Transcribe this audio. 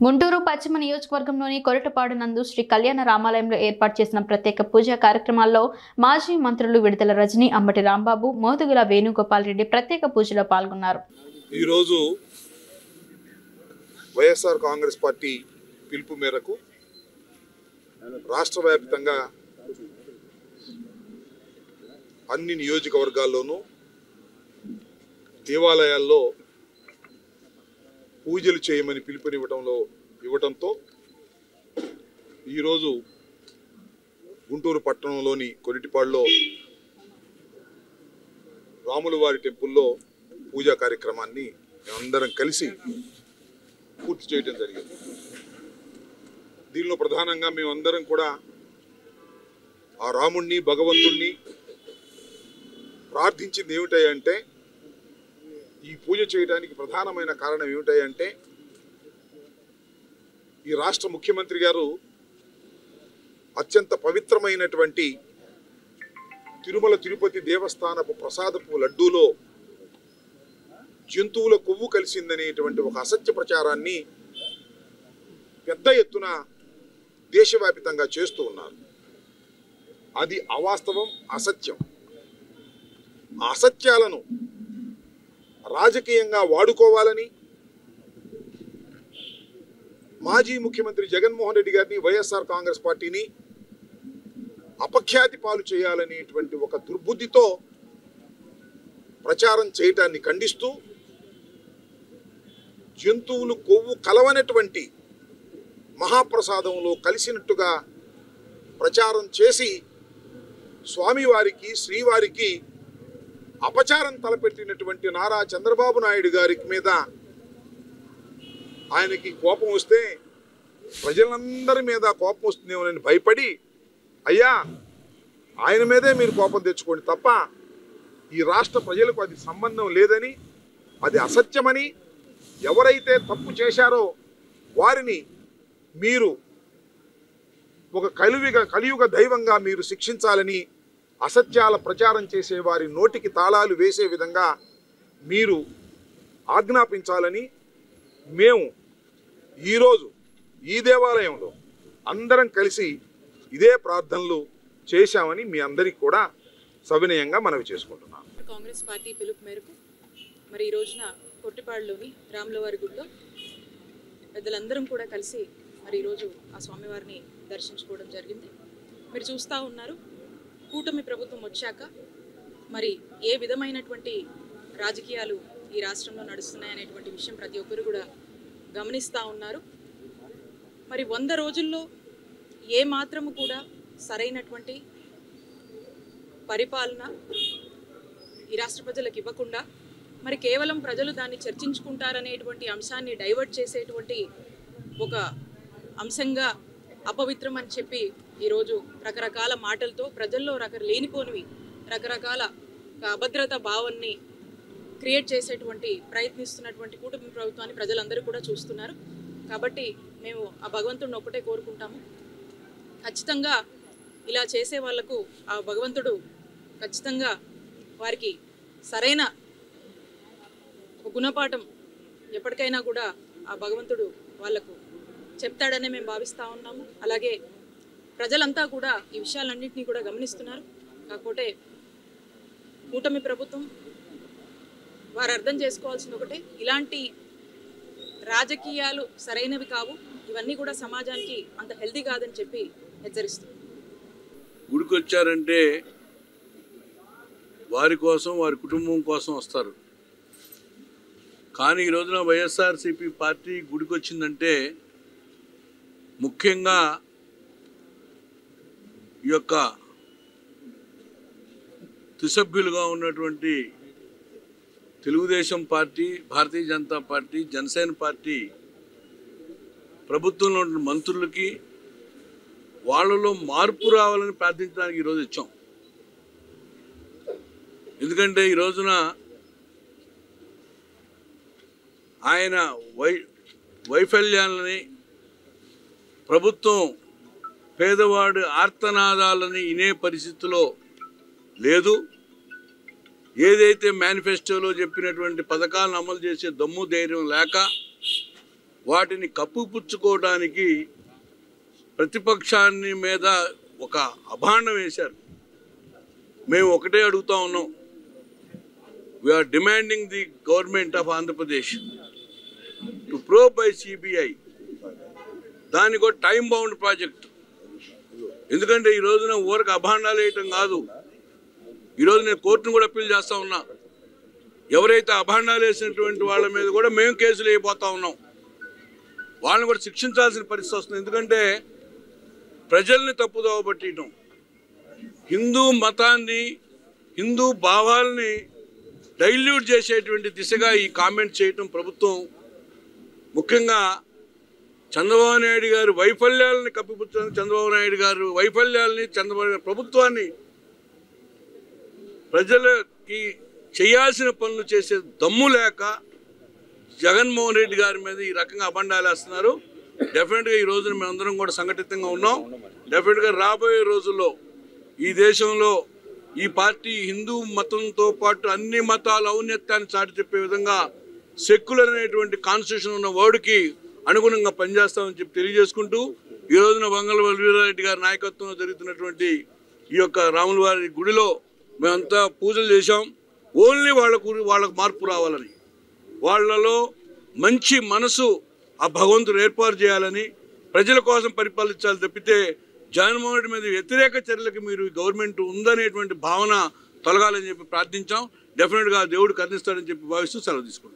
గుంటూరు పశ్చిమ నియోజకవర్గంలోని కొరటపాడు నందు శ్రీ కళ్యాణ రామాలయంలో ఏర్పాటు చేసిన ప్రత్యేక పూజా కార్యక్రమాల్లో మాజీ మంత్రులు విడుదల రజని, అంబటి రాంబాబు, మోదుగుల వేణుగోపాల్ రెడ్డి ప్రత్యేక పూజలో పాల్గొన్నారు. ఈ రోజు వైఎస్ఆర్ కాంగ్రెస్ పార్టీ పిలుపు మేరకు రాష్ట్ర వ్యాప్తంగా అన్ని నియోజకవర్గాల్లోనూ దేవాలయాల్లో పూజలు చేయమని పిలుపునివ్వడంతో ఈరోజు గుంటూరు పట్టణంలోని కొరిటిపాడులో రాములవారి టెంపుల్లో పూజా కార్యక్రమాన్ని మేమందరం కలిసి పూర్తి చేయడం జరిగింది. దీనిలో ప్రధానంగా మేమందరం కూడా ఆ రాముణ్ణి, భగవంతుణ్ణి ప్రార్థించింది ఏమిటంటే, ఈ పూజ చేయడానికి ప్రధానమైన కారణం ఏమిటంటే, ఈ రాష్ట్ర ముఖ్యమంత్రి గారు అత్యంత పవిత్రమైనటువంటి తిరుమల తిరుపతి దేవస్థానపు ప్రసాదపు లడ్డూలో జంతువుల కొవ్వు కలిసిందనేటువంటి ఒక అసత్య ప్రచారాన్ని పెద్ద ఎత్తున దేశవ్యాప్తంగా చేస్తూ ఉన్నారు. అది అవాస్తవం, అసత్యం. ఆ అసత్యాలను రాజకీయంగా వాడుకోవాలని మాజీ ముఖ్యమంత్రి జగన్మోహన్ రెడ్డి గారిని, వైఎస్ఆర్ కాంగ్రెస్ పార్టీని అపఖ్యాతి పాలు చేయాలనేటువంటి ఒక దుర్బుద్ధితో ప్రచారం చేయటాన్ని ఖండిస్తూ, జంతువులు కొవ్వు కలవనటువంటి మహాప్రసాదంలో కలిసినట్టుగా ప్రచారం చేసి స్వామివారికి, శ్రీవారికి అపచారం తలపెట్టినటువంటి నారా చంద్రబాబు నాయుడు గారి మీద ఆయనకి కోపం వస్తే, ప్రజలందరి మీద కోపం వస్తుందేమోనని భయపడి, అయ్యా ఆయన మీదే మీరు కోపం తెచ్చుకోండి తప్ప ఈ రాష్ట్ర ప్రజలకు అది సంబంధం లేదని, అది అసత్యమని, ఎవరైతే తప్పు చేశారో వారిని మీరు ఒక కలియుగ దైవంగా మీరు శిక్షించాలని, అసత్యాల ప్రచారం చేసే వారి నోటికి తాళాలు వేసే విధంగా మీరు ఆజ్ఞాపించాలని మేము ఈరోజు ఈ దేవాలయంలో అందరం కలిసి ఇదే ప్రార్థనలు చేశామని మీ అందరికీ కూడా సవినయంగా మనవి చేసుకుంటున్నాను. కాంగ్రెస్ పార్టీ పిలుపు మేరకు మరి ఈ రోజున కొట్టిపాడులోని రాములవారి గుడిలో పెద్దలందరం కూడా కలిసి మరి ఈరోజు ఆ స్వామివారిని దర్శించుకోవడం జరిగింది. మీరు చూస్తూ ఉన్నారు, కూటమి ప్రభుత్వం వచ్చాక మరి ఏ విధమైనటువంటి రాజకీయాలు ఈ రాష్ట్రంలో నడుస్తున్నాయనేటువంటి విషయం ప్రతి ఒక్కరు కూడా గమనిస్తూ ఉన్నారు. మరి 100 రోజుల్లో ఏ మాత్రము కూడా సరైనటువంటి పరిపాలన ఈ రాష్ట్ర ప్రజలకు ఇవ్వకుండా మరి కేవలం ప్రజలు దాన్ని చర్చించుకుంటారనేటువంటి అంశాన్ని డైవర్ట్ చేసేటువంటి ఒక అంశంగా అపవిత్రం అని చెప్పి ఈరోజు రకరకాల మాటలతో ప్రజల్లో లేనిపోనివి రకరకాల అభద్రతా భావాన్ని క్రియేట్ చేసేటువంటి ప్రయత్నిస్తున్నటువంటి కూటమి ప్రభుత్వాన్ని ప్రజలందరూ కూడా చూస్తున్నారు. కాబట్టి మేము ఆ భగవంతుడిని ఒక్కటే కోరుకుంటాము, ఖచ్చితంగా ఇలా చేసే వాళ్లకు ఆ భగవంతుడు ఖచ్చితంగా వారికి సరైన ఒక గుణపాఠం ఎప్పటికైనా కూడా ఆ భగవంతుడు వాళ్లకు చెప్తాడనే మేము భావిస్తూ ఉన్నాము. అలాగే ప్రజలంతా కూడా ఈ విషయాలన్నింటినీ కూడా గమనిస్తున్నారు. కాకపోతే కూటమి ప్రభుత్వం వారు అర్థం చేసుకోవాల్సింది ఒకటే, ఇలాంటి రాజకీయాలు సరైనవి కావు, ఇవన్నీ కూడా సమాజానికి అంత హెల్తీ కాదని చెప్పి హెచ్చరిస్తుంది. గుడికి వచ్చారంటే వారి కోసం, వారి కుటుంబం కోసం వస్తారు. కానీ ఈ రోజున వైఎస్ఆర్సీపీ పార్టీ గుడికి వచ్చిందంటే ముఖ్యంగా ఈ యొక్క త్రిసభ్యులుగా ఉన్నటువంటి Telugu Desam party, Bharatiya Janata party, Janasena party ప్రభుత్వంలో ఉన్న మంత్రులకి వాళ్ళలో మార్పు రావాలని ప్రార్థించడానికి ఈరోజు ఇచ్చాం. ఎందుకంటే ఈ రోజున ఆయన వైఫల్యాలని, ప్రభుత్వం పేదవాడి ఆర్తనాదాలని వినే పరిస్థితిలో లేదు. ఏదైతే మేనిఫెస్టోలో చెప్పినటువంటి పథకాలను అమలు చేసే దమ్ము ధైర్యం లేక వాటిని కప్పుపుచ్చుకోవడానికి ప్రతిపక్షాన్ని మీద ఒక అభాండం వేశారు. మేము ఒకటే అడుగుతా ఉన్నాం, we are demanding the government of Andhra Pradesh to probe by CBI. దానికి ఒక టైం బౌండ్ ప్రాజెక్ట్. ఎందుకంటే ఈ రోజున ఊరికి అభాండాలు వేయటం కాదు, ఈరోజు నేను కోర్టును కూడా అప్పీల్ చేస్తూ ఉన్నా. ఎవరైతే అభాండాలు వేసినటువంటి వాళ్ళ మీద కూడా మేము కేసులు వేయబోతా ఉన్నాం. వాళ్ళని కూడా శిక్షించాల్సిన పరిస్థితి వస్తుంది. ఎందుకంటే ప్రజల్ని తప్పుదోవ పట్టడం, హిందూ మతాన్ని, హిందూ భావాల్ని డైల్యూట్ చేసేటువంటి దిశగా ఈ కామెంట్ చేయటం ప్రభుత్వం, ముఖ్యంగా చంద్రబాబు నాయుడు గారి వైఫల్యాలని కప్పిపుచ్చడానికి, చంద్రబాబు నాయుడు గారు వైఫల్యాలని, చంద్రబాబు నాయుడు ప్రభుత్వాన్ని ప్రజలకి చేయాల్సిన పనులు చేసే దమ్ము లేక జగన్మోహన్ రెడ్డి గారి మీద ఈ రకంగా అబండాలు వేస్తున్నారు. డెఫినెట్గా ఈ రోజున మేమందరం కూడా సంఘటితంగా ఉన్నాం. డెఫినెట్గా రాబోయే రోజుల్లో ఈ దేశంలో ఈ పార్టీ హిందూ మతంతో పాటు అన్ని మతాల ఔన్నత్యాన్ని చాటి చెప్పే విధంగా సెక్యులర్ అనేటువంటి కాన్స్టిట్యూషన్ ఉన్న వర్డ్కి అనుగుణంగా పనిచేస్తామని చెప్పి తెలియజేసుకుంటూ, ఈ రోజున వంగలపల్లి వీరారెడ్డి గారి నాయకత్వంలో జరుగుతున్నటువంటి ఈ యొక్క రాముల వారి గుడిలో మేమంతా పూజలు చేశాం. ఓన్లీ వాళ్ళకు మార్పు రావాలని, వాళ్ళలో మంచి మనసు ఆ భగవంతుడు ఏర్పాటు చేయాలని, ప్రజల కోసం పరిపాలించాలి తప్పితే జగన్మోహన్ రెడ్డి మీద వ్యతిరేక చర్యలకు మీరు గవర్నమెంట్ ఉందనేటువంటి భావన తొలగాలని చెప్పి ప్రార్థించాం. డెఫినెట్గా దేవుడు కరుణిస్తాడని చెప్పి భావిస్తూ సెలవు తీసుకుంటాం.